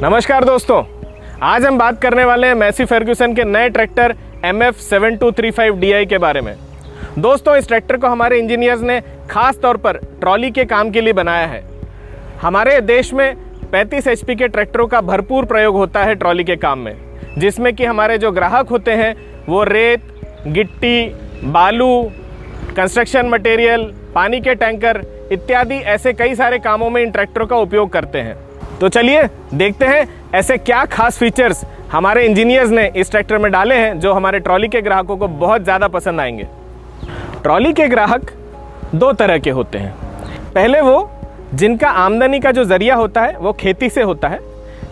नमस्कार दोस्तों, आज हम बात करने वाले हैं मैसी फर्ग्यूसन के नए ट्रैक्टर MF7235DI के बारे में। दोस्तों, इस ट्रैक्टर को हमारे इंजीनियर्स ने खास तौर पर ट्रॉली के काम के लिए बनाया है। हमारे देश में 35 HP के ट्रैक्टरों का भरपूर प्रयोग होता है ट्रॉली के काम में, जिसमें कि हमारे जो ग्राहक होते हैं वो रेत, गिट्टी, बालू, कंस्ट्रक्शन मटेरियल, पानी के टैंकर इत्यादि ऐसे कई सारे कामों में इन ट्रैक्टरों का उपयोग करते हैं। तो चलिए देखते हैं ऐसे क्या खास फीचर्स हमारे इंजीनियर्स ने इस ट्रैक्टर में डाले हैं जो हमारे ट्रॉली के ग्राहकों को बहुत ज़्यादा पसंद आएंगे। ट्रॉली के ग्राहक दो तरह के होते हैं। पहले वो जिनका आमदनी का जो जरिया होता है वो खेती से होता है।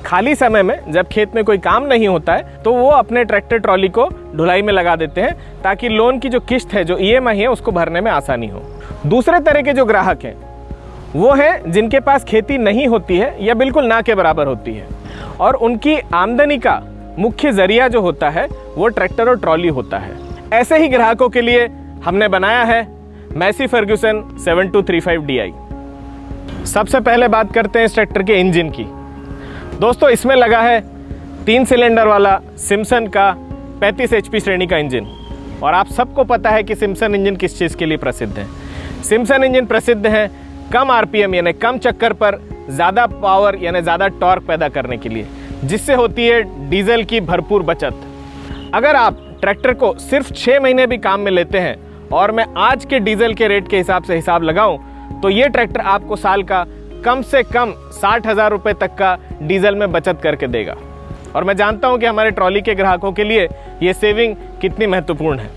खाली समय में जब खेत में कोई काम नहीं होता है तो वो अपने ट्रैक्टर ट्रॉली को ढुलाई में लगा देते हैं ताकि लोन की जो किस्त है, जो EMI है, उसको भरने में आसानी हो। दूसरे तरह के जो ग्राहक हैं वो है जिनके पास खेती नहीं होती है या बिल्कुल ना के बराबर होती है और उनकी आमदनी का मुख्य जरिया जो होता है वो ट्रैक्टर और ट्रॉली होता है। ऐसे ही ग्राहकों के लिए हमने बनाया है मैसी फर्ग्यूसन 7235DI। सबसे पहले बात करते हैं इस ट्रैक्टर के इंजन की। दोस्तों, इसमें लगा है 3 सिलेंडर वाला सिम्सन का 35 HP श्रेणी का इंजन। और आप सबको पता है कि सिम्सन इंजन किस चीज़ के लिए प्रसिद्ध है। सिम्सन इंजन प्रसिद्ध है कम RPM यानी कम चक्कर पर ज़्यादा पावर यानी ज़्यादा टॉर्क पैदा करने के लिए, जिससे होती है डीजल की भरपूर बचत। अगर आप ट्रैक्टर को सिर्फ 6 महीने भी काम में लेते हैं और मैं आज के डीजल के रेट के हिसाब से हिसाब लगाऊं तो ये ट्रैक्टर आपको साल का कम से कम 60,000 रुपये तक का डीजल में बचत करके देगा। और मैं जानता हूं कि हमारे ट्रॉली के ग्राहकों के लिए ये सेविंग कितनी महत्वपूर्ण है।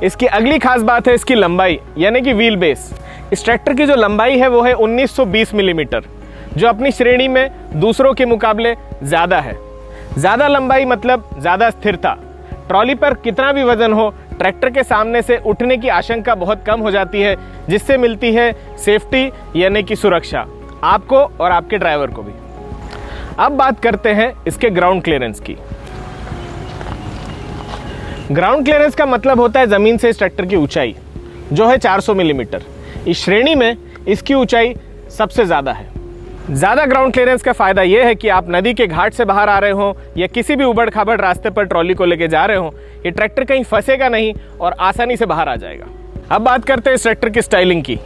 इसकी अगली खास बात है इसकी लंबाई यानी कि व्हील बेस। इस ट्रैक्टर की जो लंबाई है वो है 1920 मिलीमीटर, जो अपनी श्रेणी में दूसरों के मुकाबले ज़्यादा है। ज़्यादा लंबाई मतलब ज़्यादा स्थिरता। ट्रॉली पर कितना भी वजन हो, ट्रैक्टर के सामने से उठने की आशंका बहुत कम हो जाती है, जिससे मिलती है सेफ्टी यानी कि सुरक्षा आपको और आपके ड्राइवर को भी। अब बात करते हैं इसके ग्राउंड क्लियरेंस की। ग्राउंड क्लियरेंस का मतलब होता है ज़मीन से इस ट्रैक्टर की ऊंचाई, जो है 400 मिलीमीटर। इस श्रेणी में इसकी ऊंचाई सबसे ज़्यादा है। ज़्यादा ग्राउंड क्लियरेंस का फ़ायदा यह है कि आप नदी के घाट से बाहर आ रहे हो या किसी भी उबड़ खाबड़ रास्ते पर ट्रॉली को लेके जा रहे हो, ये ट्रैक्टर कहीं फंसेगा नहीं और आसानी से बाहर आ जाएगा। अब बात करते हैं इस ट्रैक्टर की स्टाइलिंग की।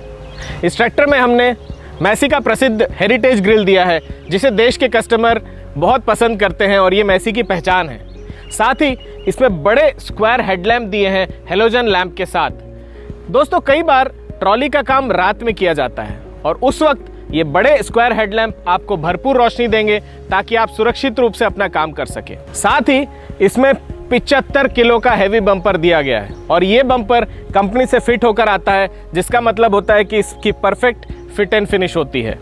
इस ट्रैक्टर में हमने मैसी का प्रसिद्ध हेरिटेज ग्रिल दिया है, जिसे देश के कस्टमर बहुत पसंद करते हैं और ये मैसी की पहचान है। साथ ही इसमें बड़े स्क्वायर हेडलैम्प दिए हैं हेलोजन लैंप के साथ। दोस्तों, कई बार ट्रॉली का काम रात में किया जाता है और उस वक्त ये बड़े स्क्वायर हेडलैम्प आपको भरपूर रोशनी देंगे ताकि आप सुरक्षित रूप से अपना काम कर सके। साथ ही इसमें 75 किलो का हैवी बम्पर दिया गया है और ये बम्पर कंपनी से फिट होकर आता है, जिसका मतलब होता है कि इसकी परफेक्ट फिट एंड फिनिश होती है।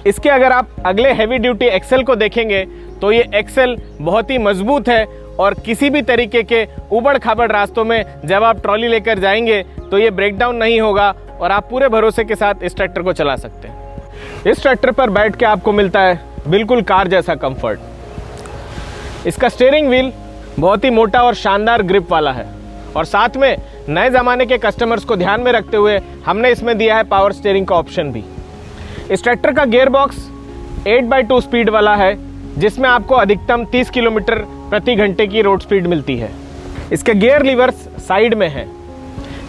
इसके अगर आप अगले हैवी ड्यूटी एक्सेल को देखेंगे तो ये एक्सेल बहुत ही मजबूत है और किसी भी तरीके के उबड़ खाबड़ रास्तों में जब आप ट्रॉली लेकर जाएंगे तो ये ब्रेकडाउन नहीं होगा और आप पूरे भरोसे के साथ इस ट्रैक्टर को चला सकते हैं। इस ट्रैक्टर पर बैठ के आपको मिलता है बिल्कुल कार जैसा कंफर्ट। इसका स्टीयरिंग व्हील बहुत ही मोटा और शानदार ग्रिप वाला है और साथ में नए ज़माने के कस्टमर्स को ध्यान में रखते हुए हमने इसमें दिया है पावर स्टीयरिंग का ऑप्शन भी। इस ट्रैक्टर का गियर बॉक्स 8x2 स्पीड वाला है, जिसमें आपको अधिकतम 30 किलोमीटर प्रति घंटे की रोड स्पीड मिलती है। इसके गियर लीवर्स साइड में हैं,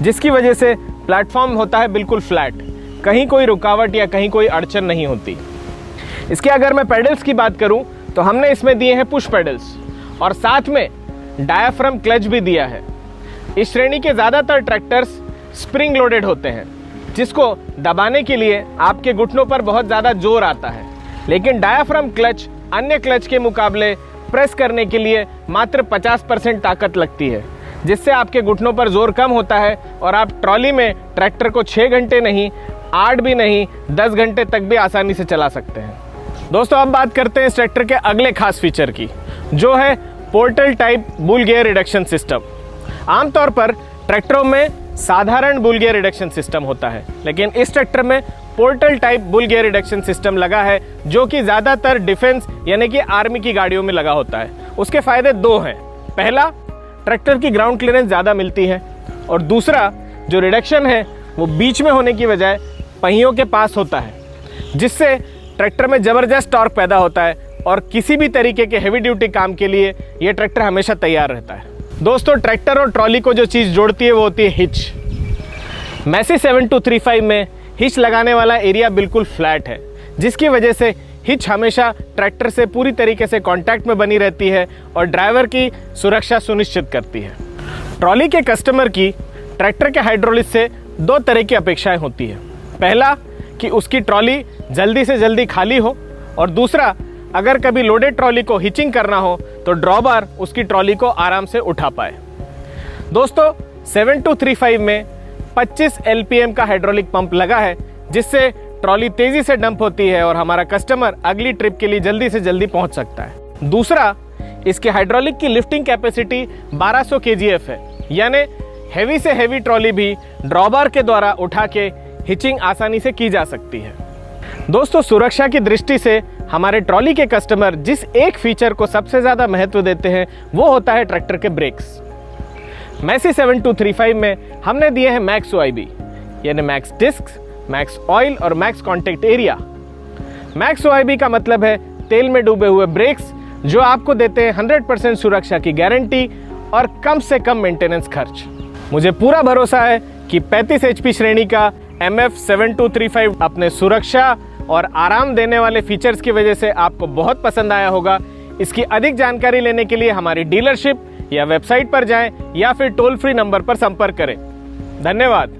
जिसकी वजह से प्लेटफॉर्म होता है बिल्कुल फ्लैट, कहीं कोई रुकावट या कहीं कोई अड़चन नहीं होती। इसके अगर मैं पेडल्स की बात करूं तो हमने इसमें दिए हैं पुश पेडल्स और साथ में डायाफ्राम क्लच भी दिया है। इस श्रेणी के ज़्यादातर ट्रैक्टर्स स्प्रिंग लोडेड होते हैं, जिसको दबाने के लिए आपके घुटनों पर बहुत ज़्यादा जोर आता है, लेकिन डायाफ्राम क्लच अन्य क्लच के मुकाबले प्रेस करने के लिए मात्र 50% ताकत लगती है, जिससे आपके घुटनों पर जोर कम होता है और आप ट्रॉली में ट्रैक्टर को 6 घंटे नहीं, 8 भी नहीं, 10 घंटे तक भी आसानी से चला सकते हैं। दोस्तों, अब बात करते हैं इस ट्रैक्टर के अगले खास फीचर की, जो है portal type bull gear reduction system. आमतौर पर ट्रैक्टरों में साधारण बुल गियर रिडक्शन सिस्टम होता है, लेकिन इस ट्रैक्टर में portal type bull gear reduction system लगा है, जो कि ज़्यादातर डिफेंस यानी कि आर्मी की गाड़ियों में लगा होता है। उसके फ़ायदे 2 हैं। पहला, ट्रैक्टर की ग्राउंड क्लियरेंस ज़्यादा मिलती है और दूसरा, जो रिडक्शन है वो बीच में होने की बजाय पहियों के पास होता है, जिससे ट्रैक्टर में ज़बरदस्त टॉर्क पैदा होता है और किसी भी तरीके के हेवी ड्यूटी काम के लिए ये ट्रैक्टर हमेशा तैयार रहता है। दोस्तों, ट्रैक्टर और ट्रॉली को जो चीज़ जोड़ती है वो होती है हिच। मैसी 7235 में हिच लगाने वाला एरिया बिल्कुल फ्लैट है, जिसकी वजह से हिच हमेशा ट्रैक्टर से पूरी तरीके से कांटेक्ट में बनी रहती है और ड्राइवर की सुरक्षा सुनिश्चित करती है। ट्रॉली के कस्टमर की ट्रैक्टर के हाइड्रोलिक से दो तरह की अपेक्षाएं होती है। पहला कि उसकी ट्रॉली जल्दी से जल्दी खाली हो, और दूसरा, अगर कभी लोडेड ट्रॉली को हिचिंग करना हो तो ड्रॉबार उसकी ट्रॉली को आराम से उठा पाए। दोस्तों, 7235 में 25 LPM का हाइड्रोलिक पंप लगा है, जिससे ट्रॉली तेजी से डंप होती है और हमारा कस्टमर अगली ट्रिप के लिए जल्दी से जल्दी पहुंच सकता है। दूसरा, इसके हाइड्रोलिक की लिफ्टिंग कैपेसिटी 1200 kgf है, यानी हेवी से हेवी ट्रॉली भी ड्रॉबार के द्वारा उठा के हिचिंग आसानी से की जा सकती है। दोस्तों, सुरक्षा की दृष्टि से हमारे ट्रॉली के कस्टमर जिस एक फीचर को सबसे ज़्यादा महत्व देते हैं वो होता है ट्रैक्टर के ब्रेक्स। मैसी 7235 में हमने दिए हैं मैक्स OIB, यानी मैक्स डिस्क, मैक्स ऑयल और max contact area. Max OIB का मतलब है तेल में डूबे हुए ब्रेक्स, जो आपको देते हैं 100% सुरक्षा की गारंटी और कम से कम मेंटेनेंस खर्च। मुझे पूरा भरोसा है कि 35 HP श्रेणी का MF 7235 अपने सुरक्षा और आराम देने वाले फीचर्स की वजह से आपको बहुत पसंद आया होगा। इसकी अधिक जानकारी लेने के लिए हमारी डीलरशिप या वेबसाइट पर जाएं या फिर टोल फ्री नंबर पर संपर्क करें। धन्यवाद।